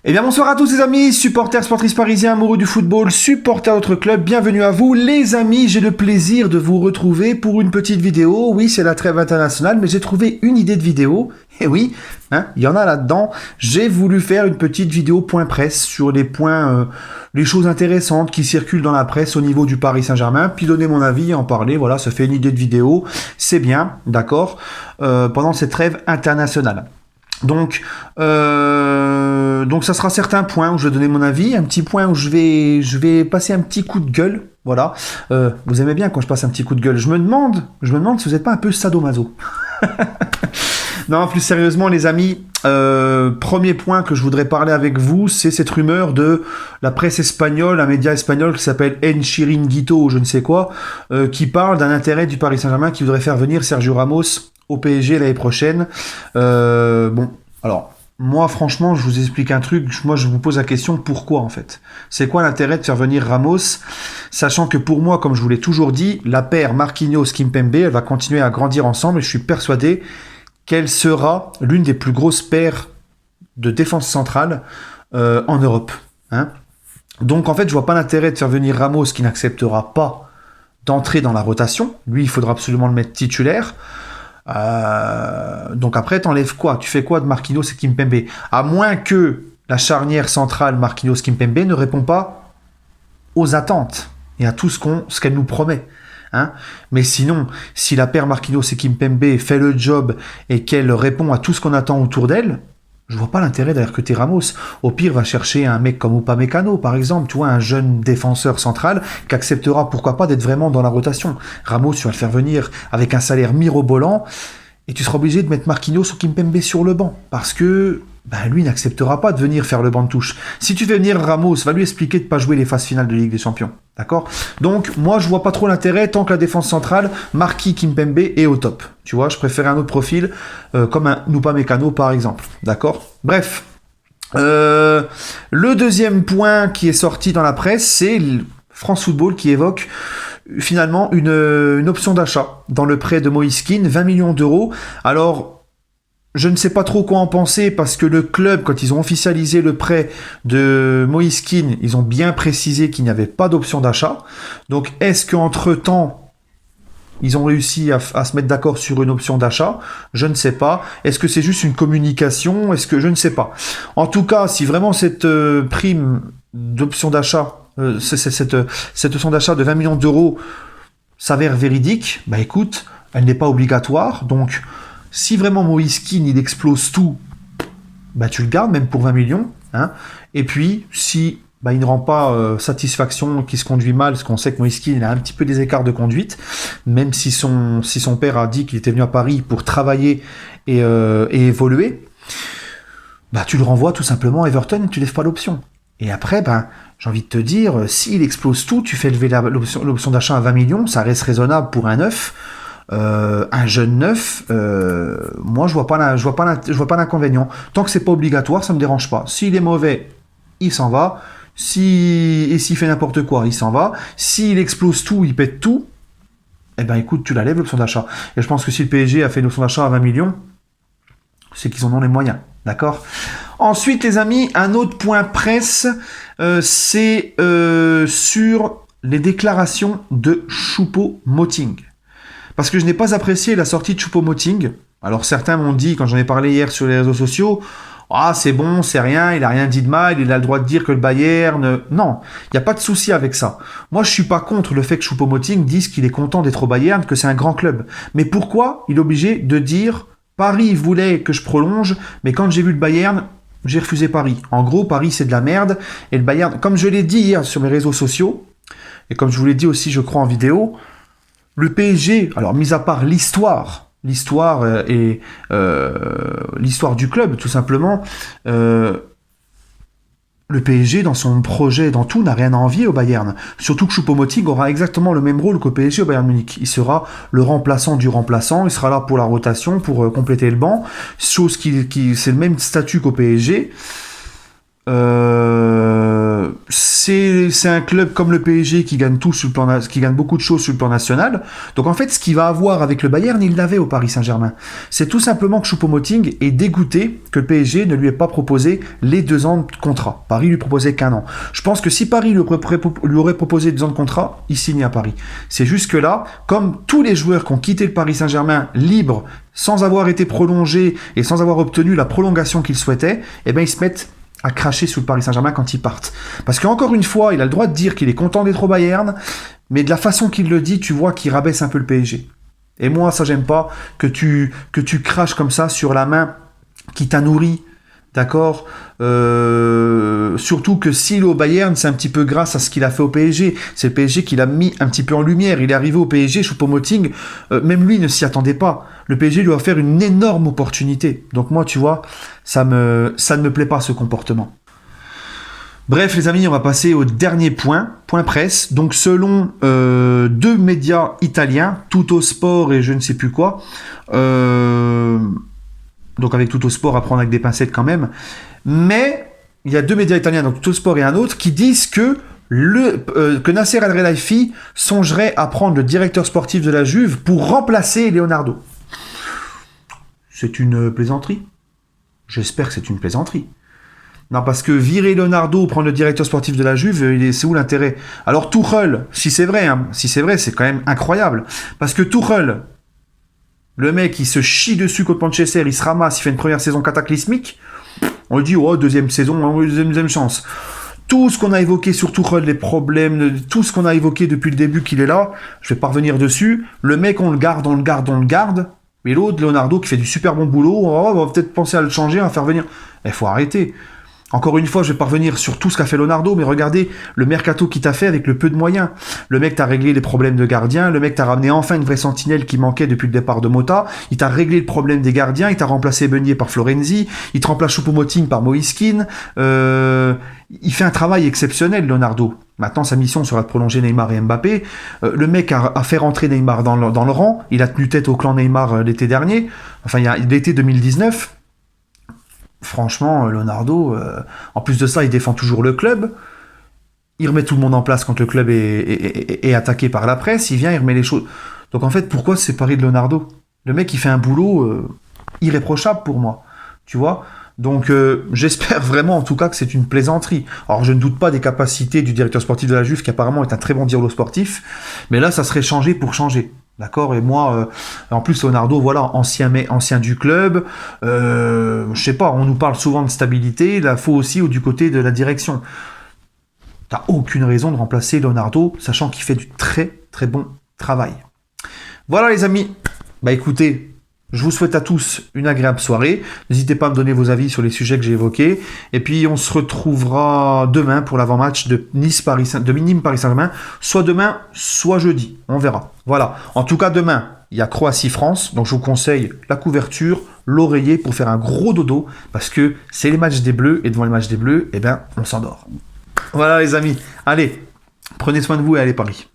Eh bien bonsoir à tous les amis, supporters, sportifs parisiens, amoureux du football, supporters de notre club, bienvenue à vous les amis, j'ai le plaisir de vous retrouver pour une petite vidéo. Oui, c'est la trêve internationale, mais j'ai trouvé une idée de vidéo, et oui, il y en a là-dedans. J'ai voulu faire une petite vidéo point presse sur les points, les choses intéressantes qui circulent dans la presse au niveau du Paris Saint-Germain, puis donner mon avis et en parler, voilà, ça fait une idée de vidéo, c'est bien, d'accord, pendant cette trêve internationale. Donc ça sera certains points où je vais donner mon avis, un petit point où je vais passer un petit coup de gueule, voilà. Vous aimez bien quand je passe un petit coup de gueule. Je me demande si vous n'êtes pas un peu sadomaso. Non, plus sérieusement les amis, premier point que je voudrais parler avec vous, c'est cette rumeur de la presse espagnole, un média espagnol qui s'appelle En Chiringuito ou je ne sais quoi, qui parle d'un intérêt du Paris Saint-Germain qui voudrait faire venir Sergio Ramos au PSG l'année prochaine. Bon, alors, moi franchement, je vous explique un truc, moi je vous pose la question, pourquoi en fait? C'est quoi l'intérêt de faire venir Ramos, sachant que pour moi, comme je vous l'ai toujours dit, la paire Marquinhos-Kimpembe, elle va continuer à grandir ensemble et je suis persuadé qu'elle sera l'une des plus grosses paires de défense centrale en Europe. Donc en fait, je vois pas l'intérêt de faire venir Ramos qui n'acceptera pas d'entrer dans la rotation. Lui, il faudra absolument le mettre titulaire. Donc après, t'enlèves quoi? Tu fais quoi de Marquinhos et Kimpembe? À moins que la charnière centrale Marquinhos-Kimpembe ne répond pas aux attentes et à tout ce qu'elle nous promet. Mais sinon, si la paire Marquinhos et Kimpembe fait le job et qu'elle répond à tout ce qu'on attend autour d'elle, je vois pas l'intérêt d'aller recruter Ramos. Au pire, va chercher un mec comme Upamecano, par exemple, tu vois, un jeune défenseur central qui acceptera, pourquoi pas, d'être vraiment dans la rotation. Ramos, tu vas le faire venir avec un salaire mirobolant et tu seras obligé de mettre Marquinhos ou Kimpembe sur le banc parce que lui n'acceptera pas de venir faire le banc de touche. Si tu fais venir Ramos, va lui expliquer de pas jouer les phases finales de Ligue des Champions. D'accord? Donc, moi, je vois pas trop l'intérêt tant que la défense centrale, Marquis, Kimpembe est au top. Tu vois, je préfère un autre profil, comme un Upamecano, par exemple. D'accord? Bref. Le deuxième point qui est sorti dans la presse, c'est France Football qui évoque finalement une option d'achat dans le prêt de Moïse Kean, 20 millions d'euros. Alors, je ne sais pas trop quoi en penser parce que le club, quand ils ont officialisé le prêt de Moïse Kean, ils ont bien précisé qu'il n'y avait pas d'option d'achat. Donc, est-ce qu'entre-temps, ils ont réussi à se mettre d'accord sur une option d'achat? Je ne sais pas. Est-ce que c'est juste une communication? Est-ce que je ne sais pas. En tout cas, si vraiment cette prime d'option d'achat, cette option d'achat de 20 millions d'euros s'avère véridique, écoute, elle n'est pas obligatoire. Donc, si vraiment Moïse Kean, il explose tout, tu le gardes, même pour 20 millions. Et puis, si il ne rend pas satisfaction, qu'il se conduit mal, parce qu'on sait que Moïse Kean, il a un petit peu des écarts de conduite, même si son père a dit qu'il était venu à Paris pour travailler et évoluer, tu le renvoies tout simplement à Everton et tu lèves pas l'option. Et après, j'ai envie de te dire, s'il explose tout, tu fais lever l'option d'achat à 20 millions, ça reste raisonnable pour un neuf. Un jeune neuf, moi je vois pas l'inconvénient. Tant que c'est pas obligatoire, ça me dérange pas. S'il est mauvais, il s'en va. S'il fait n'importe quoi, il s'en va. S'il explose tout, il pète tout, écoute, tu la lèves l'option d'achat. Et je pense que si le PSG a fait une option d'achat à 20 millions, c'est qu'ils en ont les moyens, d'accord? Ensuite, les amis, un autre point presse, c'est sur les déclarations de Choupo-Moting. Parce que je n'ai pas apprécié la sortie de Choupo-Moting. Alors certains m'ont dit, quand j'en ai parlé hier sur les réseaux sociaux, c'est bon, c'est rien, il a rien dit de mal, il a le droit de dire que le Bayern... Non, il n'y a pas de souci avec ça. Moi, je suis pas contre le fait que Choupo-Moting dise qu'il est content d'être au Bayern, que c'est un grand club. Mais pourquoi il est obligé de dire Paris voulait que je prolonge, mais quand j'ai vu le Bayern, j'ai refusé Paris. En gros, Paris, c'est de la merde, et le Bayern, comme je l'ai dit hier sur mes réseaux sociaux, et comme je vous l'ai dit aussi, je crois, en vidéo, le PSG, alors mis à part l'histoire et l'histoire du club, tout simplement, le PSG, dans son projet, dans tout, n'a rien à envier au Bayern. Surtout que Choupo-Moting aura exactement le même rôle qu'au PSG au Bayern Munich. Il sera le remplaçant du remplaçant, il sera là pour la rotation, pour compléter le banc, chose qui c'est le même statut qu'au PSG. c'est un club comme le PSG qui gagne tout sur le plan, qui gagne beaucoup de choses sur le plan national. Donc en fait, ce qu'il va avoir avec le Bayern, il l'avait au Paris Saint-Germain. C'est tout simplement que Choupo-Moting est dégoûté que le PSG ne lui ait pas proposé les 2 ans de contrat. Paris lui proposait qu'1 an. Je pense que si Paris lui aurait proposé 2 ans de contrat, il signe à Paris. C'est juste que là, comme tous les joueurs qui ont quitté le Paris Saint-Germain libres, sans avoir été prolongés et sans avoir obtenu la prolongation qu'ils souhaitaient, eh ben ils se mettent à cracher sur le Paris Saint-Germain quand ils partent. Parce qu'encore une fois, il a le droit de dire qu'il est content d'être au Bayern, mais de la façon qu'il le dit, tu vois qu'il rabaisse un peu le PSG. Et moi, ça, j'aime pas que tu craches comme ça sur la main qui t'a nourri, d'accord, surtout que s'il est au Bayern, c'est un petit peu grâce à ce qu'il a fait au PSG. C'est le PSG qui l'a mis un petit peu en lumière. Il est arrivé au PSG, Choupo-Moting, même lui ne s'y attendait pas. Le PSG lui a offert une énorme opportunité. Donc moi, tu vois, ça ne me plaît pas ce comportement. Bref, les amis, on va passer au dernier point presse. Donc selon 2 médias italiens, Tuttosport et je ne sais plus quoi, donc avec Tuttosport à prendre avec des pincettes quand même, mais il y a 2 médias italiens, donc Tuttosport et un autre, qui disent que Nasser Al-Khelaifi songerait à prendre le directeur sportif de la Juve pour remplacer Leonardo. C'est une plaisanterie. J'espère que c'est une plaisanterie. Non, parce que virer Leonardo, prendre le directeur sportif de la Juve, c'est où l'intérêt? Alors Tuchel, si c'est vrai, c'est quand même incroyable. Parce que Tuchel, le mec, il se chie dessus contre Manchester, il se ramasse, il fait une première saison cataclysmique. On lui dit, oh, deuxième saison, deuxième chance. Tout ce qu'on a évoqué sur Tuchel, les problèmes, tout ce qu'on a évoqué depuis le début qu'il est là, je vais pas revenir dessus. Le mec, on le garde. Mais l'autre, Leonardo, qui fait du super bon boulot, on va peut-être penser à le changer, à faire venir. Il faut arrêter. Encore une fois, je vais pas revenir sur tout ce qu'a fait Leonardo, mais regardez le mercato qu'il t'a fait avec le peu de moyens. Le mec t'a réglé les problèmes de gardien, le mec t'a ramené enfin une vraie sentinelle qui manquait depuis le départ de Mota, il t'a réglé le problème des gardiens, il t'a remplacé Beignet par Florenzi, il te remplace Choupo-Moting par Moïse Kean. Il fait un travail exceptionnel, Leonardo. Maintenant, sa mission sera de prolonger Neymar et Mbappé. Le mec a fait rentrer Neymar dans le rang, il a tenu tête au clan Neymar l'été dernier, enfin l'été 2019. Franchement, Leonardo, en plus de ça, il défend toujours le club. Il remet tout le monde en place quand le club est attaqué par la presse. Il vient, il remet les choses. Donc en fait, pourquoi se séparer de Leonardo? Le mec, il fait un boulot irréprochable pour moi. Tu vois? Donc j'espère vraiment en tout cas que c'est une plaisanterie. Alors je ne doute pas des capacités du directeur sportif de la Juve, qui apparemment est un très bon dialogue sportif. Mais là, ça serait changer pour changer. D'accord, et moi, en plus Leonardo, voilà, ancien du club, je sais pas, on nous parle souvent de stabilité, il faut aussi du côté de la direction. T'as aucune raison de remplacer Leonardo, sachant qu'il fait du très très bon travail. Voilà les amis, bah écoutez, je vous souhaite à tous une agréable soirée. N'hésitez pas à me donner vos avis sur les sujets que j'ai évoqués. Et puis, on se retrouvera demain pour l'avant-match de Nîmes-Paris Saint-Germain. Soit demain, soit jeudi. On verra. Voilà. En tout cas, demain, il y a Croatie-France. Donc, je vous conseille la couverture, l'oreiller pour faire un gros dodo. Parce que c'est les matchs des Bleus. Et devant les matchs des Bleus, eh ben, on s'endort. Voilà, les amis. Allez, prenez soin de vous et allez Paris.